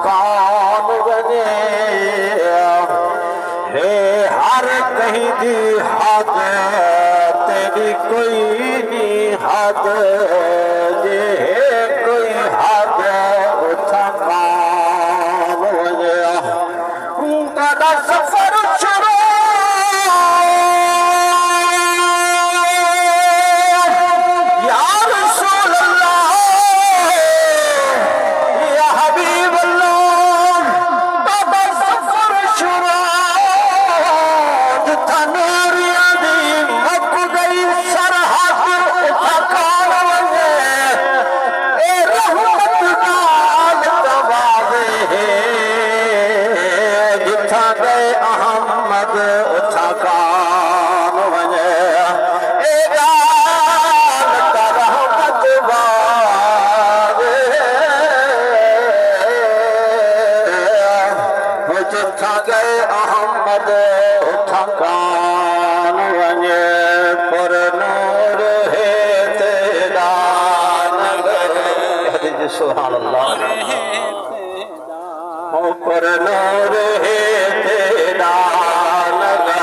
कौन बने हे हर कहीं दी हद तेरी कोई नहीं हद जे कोई हद उठा कौन बने तेरा सफर शुरू सुभान अल्लाह पर नूर है तेरा नगर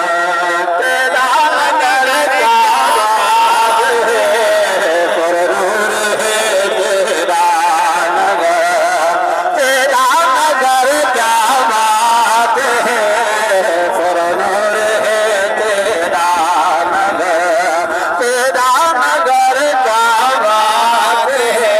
तेरा नगर क्या बात है पर नूर है तेरा नगर तेरा नगर क्या बात है पर नूर है तेरा नगर तेरा नगर क्या बात है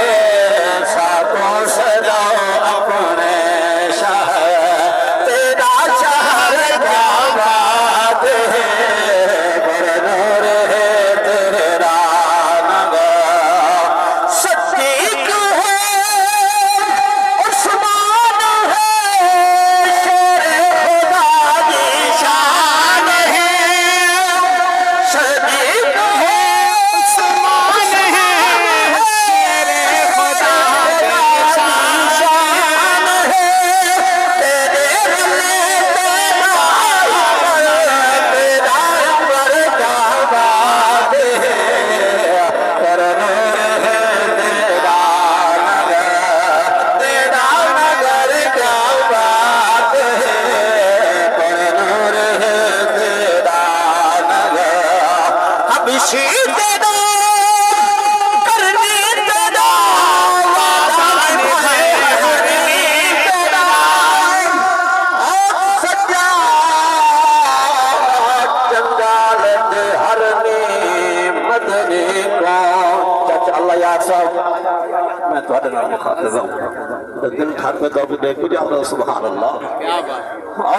मैं थोड़े नाल मुखातिब हूं दिल ठाक में दब देखो जी अल्लाह सुभान अल्लाह क्या बात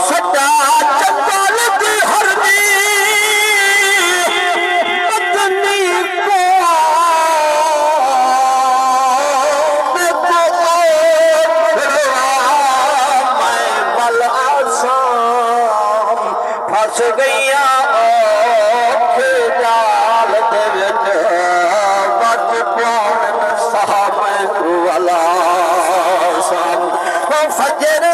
सदा चंदन दी हरदी पत्नी को मैं बल आसाम फंस गईया फजर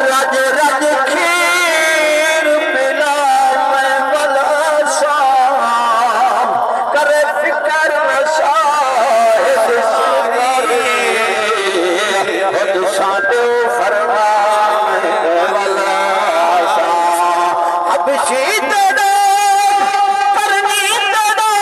रज रज खीर पिला मैं बला शाम करे फिकर नशा साडो फरमा बला शाम हबशी तेरा करनी तेरा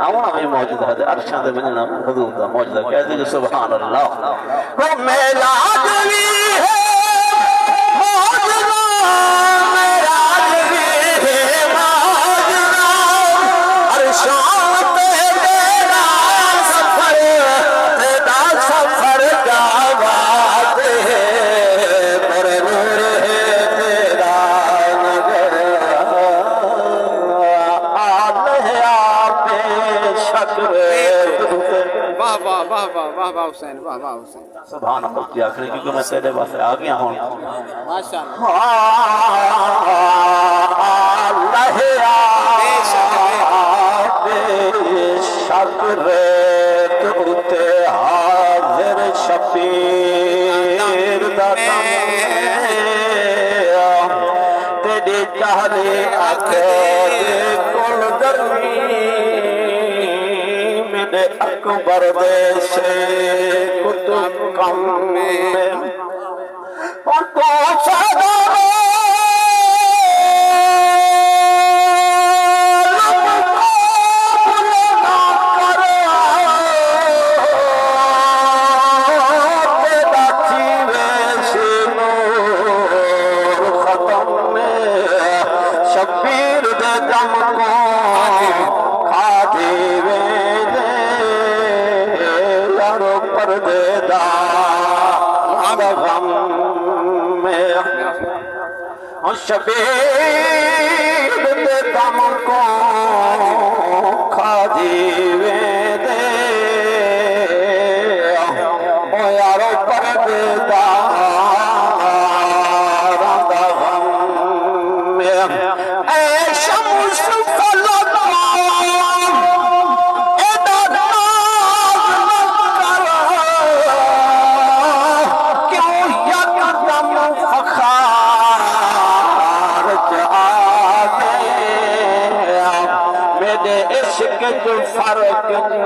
आउणा में मौजूद है अर्शां दे वञण हुजूर दा मौजूद कह दे सुभान अल्लाह वो मेलाद भी है मौजूदा मेलाद भी है मौजूदा अर्शां पे तेरा सफर का बात है पर नूर है तेरा नगर वाह वाह वाह वाह वाह वाह हुसैन वाह वाह हुसैन सुभान अल्लाह की आखिरी क्योंकि मैं तेरे पास आ गया हूं माशाअल्लाह बेशक रे तू ते हाजिर शफीर दा तेरी चाहले आखे कुल दरमी मेरे अकबर से कुतुब कम में और तो सदा शबीर दे दम को खा देवे यारो पर्देदा गम में शबीर दे दम को खा देवे ओ यारो पर्देदा फर्क